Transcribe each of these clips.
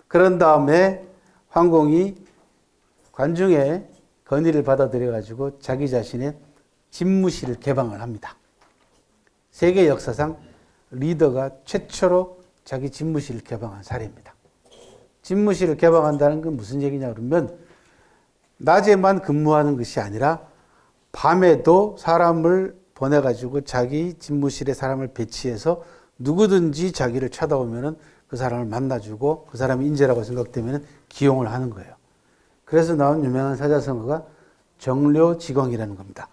그런 다음에 황공이 관중의 건의를 받아들여가지고 자기 자신의 집무실을 개방을 합니다. 세계 역사상 리더가 최초로 자기 집무실을 개방한 사례입니다. 집무실을 개방한다는 건 무슨 얘기냐 그러면 낮에만 근무하는 것이 아니라 밤에도 사람을 보내가지고 자기 집무실에 사람을 배치해서 누구든지 자기를 찾아오면은 그 사람을 만나주고 그 사람이 인재라고 생각되면 기용을 하는 거예요. 그래서 나온 유명한 사자성어가 정료지광이라는 겁니다.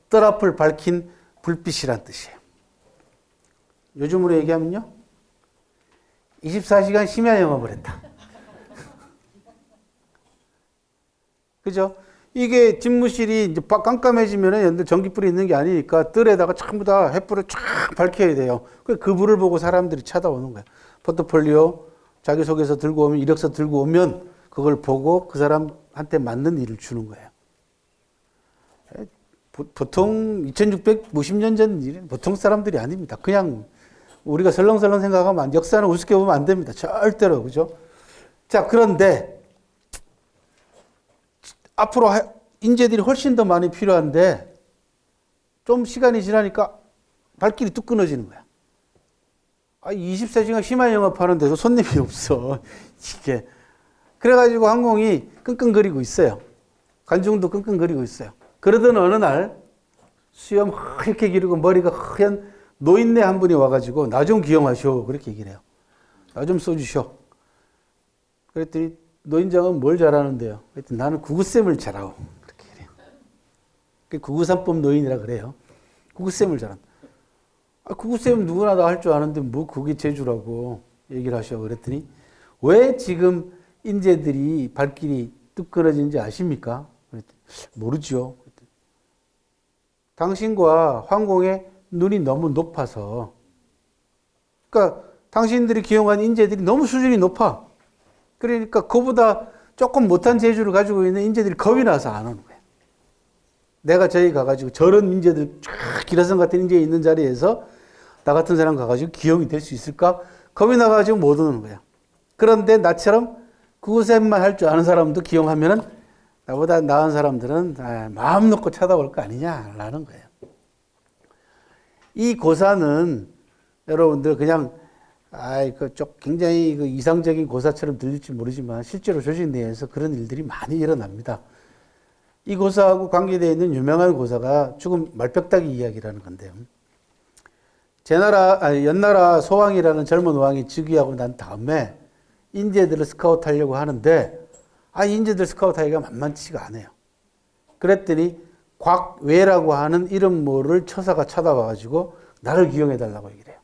뜰 앞을 밝힌 불빛이란 뜻이에요. 요즘으로 얘기하면요. 24시간 심야 영업을 했다. 그죠? 이게 집무실이 이제 깜깜해지면은 전기불이 있는 게 아니니까 뜰에다가 전부 다 햇불을 쫙 밝혀야 돼요. 그 불을 보고 사람들이 찾아오는 거예요. 포트폴리오 자기소개서 들고 오면, 이력서 들고 오면 그걸 보고 그 사람한테 맞는 일을 주는 거예요. 보통 2650년 전 일은 보통 사람들이 아닙니다. 그냥 우리가 설렁설렁 생각하면 역사는 우습게 보면 안 됩니다. 절대로. 그죠? 자, 그런데 앞으로 인재들이 훨씬 더 많이 필요한데 좀 시간이 지나니까 발길이 뚝 끊어지는 거야. 24시간 심야 영업하는데도 손님이 없어. 이게. 그래가지고 항공이 끙끙거리고 있어요. 관중도 끙끙거리고 있어요. 그러던 어느 날 수염 이렇게 기르고 머리가 하얀 노인네 한 분이 와가지고 나 좀 기용하시오. 그렇게 얘기를 해요. 나 좀 써주시오. 그랬더니 노인장은 뭘 잘하는데요? 그랬더니 나는 구구쌤을 잘하오. 그렇게 그래요. 구구삼법 노인이라 그래요. 구구쌤을 잘한다. 구구쌤 누구나 다 할 줄 아는데 뭐 그게 재주라고 얘기를 하셔. 그랬더니 왜 지금 인재들이 발길이 뚝 끊어진지 아십니까? 그랬더니 모르죠. 그랬더니 당신과 황공의 눈이 너무 높아서, 그러니까 당신들이 기용한 인재들이 너무 수준이 높아. 그러니까 그보다 조금 못한 재주를 가지고 있는 인재들이 겁이 나서 안 오는 거예요. 내가 저기 가가지고 저런 인재들, 기라성 같은 인재 있는 자리에서 나 같은 사람 가가지고 기용이 될 수 있을까? 겁이 나가지고 못 오는 거예요. 그런데 나처럼 구구쌤만 할 줄 아는 사람도 기용하면은 나보다 나은 사람들은 마음 놓고 쳐다볼 거 아니냐라는 거예요. 이 고사는 여러분들 그냥 굉장히 이상적인 고사처럼 들릴지 모르지만 실제로 조직 내에서 그런 일들이 많이 일어납니다. 이 고사하고 관계되어 있는 유명한 고사가 죽은 말벽다기 이야기라는 건데요. 연나라 소왕이라는 젊은 왕이 즉위하고 난 다음에 인재들을 스카우트하려고 하는데 인재들 스카우트하기가 만만치가 않아요. 그랬더니 곽외라고 하는 이름 모를 처사가 찾아와가지고 나를 기용해달라고 얘기를 해요.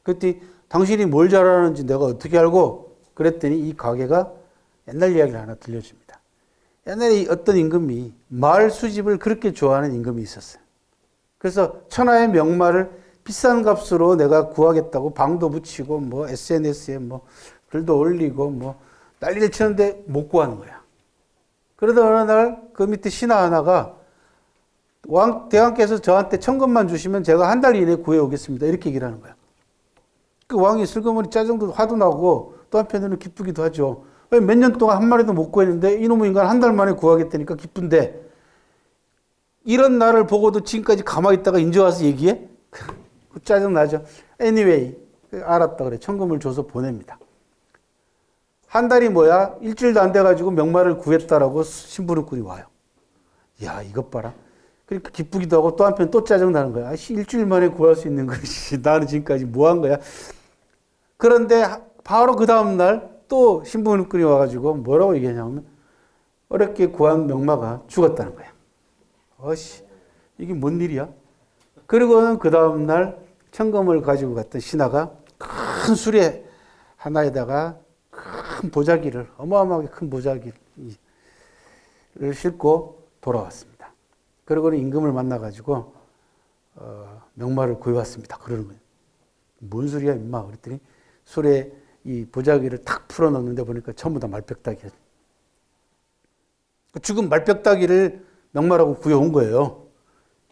그랬더니 당신이 뭘 잘하는지 내가 어떻게 알고? 그랬더니 이 가게가 옛날 이야기를 하나 들려줍니다. 옛날에 어떤 임금이 말 수집을 그렇게 좋아하는 임금이 있었어요. 그래서 천하의 명말을 비싼 값으로 내가 구하겠다고 방도 붙이고 SNS에 글도 올리고 난리를 치는데 못 구하는 거야. 그러다 어느 날 그 밑에 신하 하나가 대왕께서 저한테 1000금만 주시면 제가 한 달 이내에 구해오겠습니다. 이렇게 얘기를 하는 거야. 그 왕이 슬그머니 짜증도 화도 나고 또 한편으로는 기쁘기도 하죠. 몇 년 동안 한 마리도 못 구했는데 이놈의 인간 한 달 만에 구하겠다니까 기쁜데 이런 나를 보고도 지금까지 가만히 있다가 인제 와서 얘기해? 짜증 나죠. Anyway, 알았다 그래. 천금을 줘서 보냅니다. 한 달이 뭐야? 일주일도 안 돼가지고 명말을 구했다라고 신부름꾼이 와요. 야, 이것 봐라. 그러니까 기쁘기도 하고 또 한편 또 짜증 나는 거야. 일주일 만에 구할 수 있는 것이 나는 지금까지 뭐 한 거야? 그런데 바로 그 다음날 또 신부님꾼이 와가지고 뭐라고 얘기하냐면 어렵게 구한 명마가 죽었다는 거야. 이게 뭔 일이야? 그리고는 그 다음날 천금을 가지고 갔던 신하가 큰 수레 하나에다가 큰 보자기를, 어마어마하게 큰 보자기를 싣고 돌아왔습니다. 그러고는 임금을 만나가지고 명마를 구해왔습니다. 그러는 거예요. 뭔 소리야 임마? 그랬더니 수레 이 보자기를 탁 풀어넣는데 보니까 전부 다 말벽다기야. 죽은 말벽다기를 명마라고 구해온 거예요.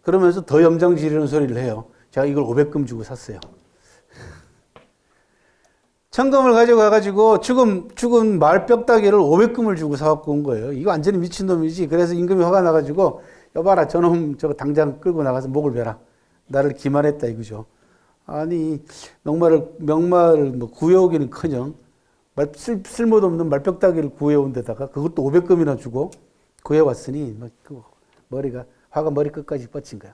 그러면서 더 염장 지르는 소리를 해요. 제가 이걸 500금 주고 샀어요. 천금을 가져가가지고 죽은 말 뼈다귀를 500금을 주고 사갖고 온 거예요. 이거 완전히 미친놈이지. 그래서 임금이 화가 나가지고 여봐라 저놈 저거 당장 끌고 나가서 목을 베라. 나를 기만했다 이거죠. 아니 명말을 뭐 구해오기는커녕 쓸모도 없는 말뼈다귀를 구해온 데다가 그것도 500금이나 주고 구해왔으니 화가 머리 끝까지 뻗친 거야.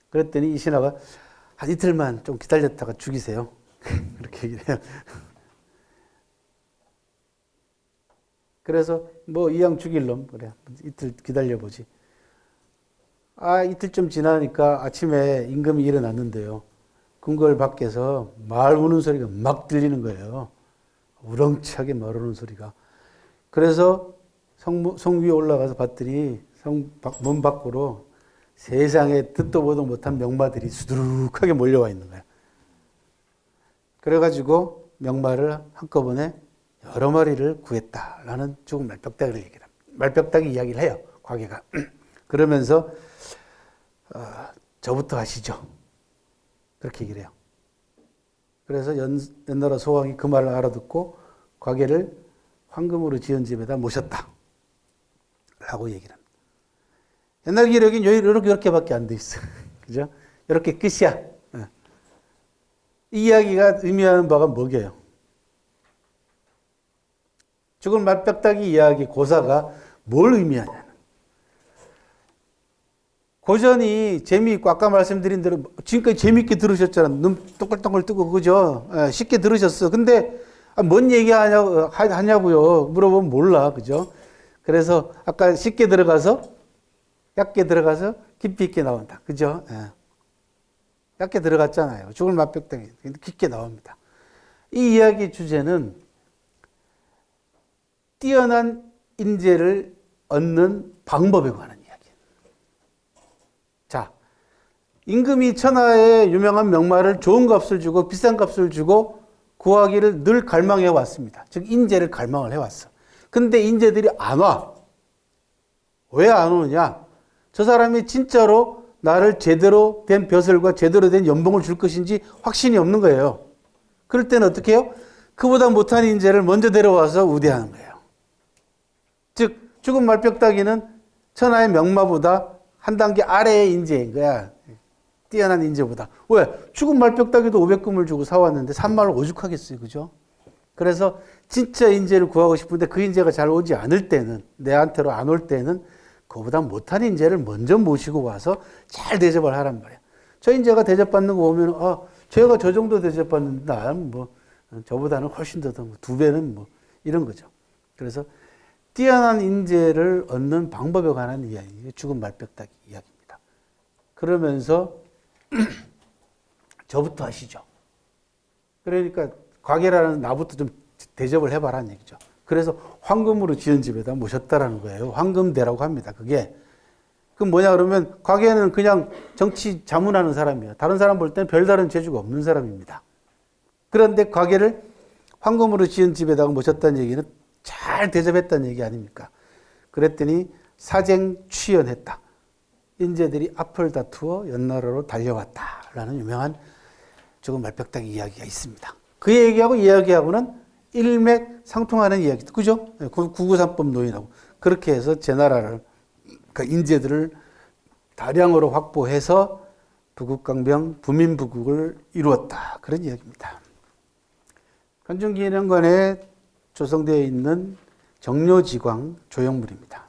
그랬더니 이 신하가 한 이틀만 좀 기다렸다가 죽이세요. 그렇게 얘기를 해요. 그래서 뭐 이왕 죽일 놈 그래 이틀 기다려보지. 이틀 좀 지나니까 아침에 임금이 일어났는데요. 궁궐 밖에서 말 우는 소리가 막 들리는 거예요. 우렁차게 말 우는 소리가. 그래서 성 위에 올라가서 봤더니 문 밖으로 세상에 듣도 보도 못한 명마들이 수두룩하게 몰려와 있는 거야. 그래가지고 명마를 한꺼번에 여러 마리를 구했다라는 죽은 말뼈다귀를 얘기합니다. 말뼈다귀 이야기를 해요. 과계가. 그러면서 저부터 하시죠. 그렇게 얘기를 해요. 그래서 연나라 소왕이 그 말을 알아듣고 과계를 황금으로 지은 집에다 모셨다. 라고 얘기를 합니다. 옛날 기록엔 이렇게밖에 안 돼 있어. 그죠? 이렇게 끝이야. 이 이야기가 의미하는 바가 뭐게요? 죽은 말뼈다귀 이야기 고사가 뭘 의미하냐는. 고전이 재미있고 아까 말씀드린 대로 지금까지 재미있게 들으셨잖아. 눈 동글동글 뜨고 그죠? 쉽게 들으셨어. 근데 뭔 얘기 하냐고요? 물어보면 몰라. 그죠? 그래서 아까 쉽게 들어가서 얕게 들어가서 깊이 있게 나온다. 그죠? 얕게 들어갔잖아요. 죽은 맛벽당이 깊게 나옵니다. 이 이야기 주제는 뛰어난 인재를 얻는 방법에 관한 이야기예요. 자, 임금이 천하의 유명한 명마를 좋은 값을 주고 비싼 값을 주고 구하기를 늘 갈망해 왔습니다. 즉 인재를 갈망을 해왔어. 근데 인재들이 안 와. 왜 안 오느냐? 저 사람이 진짜로 나를 제대로 된 벼슬과 제대로 된 연봉을 줄 것인지 확신이 없는 거예요. 그럴 때는 어떻게 해요? 그보다 못한 인재를 먼저 데려와서 우대하는 거예요. 즉 죽은 말뼈다귀는 천하의 명마보다 한 단계 아래의 인재인 거야. 뛰어난 인재보다. 왜? 죽은 말뼈다귀도 500금을 주고 사왔는데 산말을 오죽하겠어요. 그죠? 그래서 진짜 인재를 구하고 싶은데 그 인재가 잘 오지 않을 때는, 내한테로 안 올 때는 그보다 못한 인재를 먼저 모시고 와서 잘 대접을 하란 말이야. 저 인재가 대접받는 거 보면 제가 저 정도 대접받는데 나는 저보다는 훨씬 더 두 배는 이런 거죠. 그래서 뛰어난 인재를 얻는 방법에 관한 이야기, 죽은 말뼈다귀 이야기입니다. 그러면서 저부터 하시죠. 그러니까 과계라는 나부터 좀 대접을 해봐라는 얘기죠. 그래서 황금으로 지은 집에다 모셨다라는 거예요. 황금대라고 합니다. 그게. 그럼 뭐냐 그러면 과계는 그냥 정치 자문하는 사람이에요. 다른 사람 볼 때는 별다른 재주가 없는 사람입니다. 그런데 과계를 황금으로 지은 집에다가 모셨다는 얘기는 잘 대접했다는 얘기 아닙니까? 그랬더니 사쟁취연했다. 인재들이 앞을 다투어 연나라로 달려왔다라는 유명한 죽은 말뼈다귀 이야기가 있습니다. 그 얘기하고 이 이야기하고는 일맥상통하는 이야기죠. 그죠? 993법 노인하고. 그렇게 해서 제 나라를, 그러니까 인재들을 다량으로 확보해서 부국강병, 부민부국을 이루었다. 그런 이야기입니다. 관중기념관에 조성되어 있는 정료지광 조형물입니다.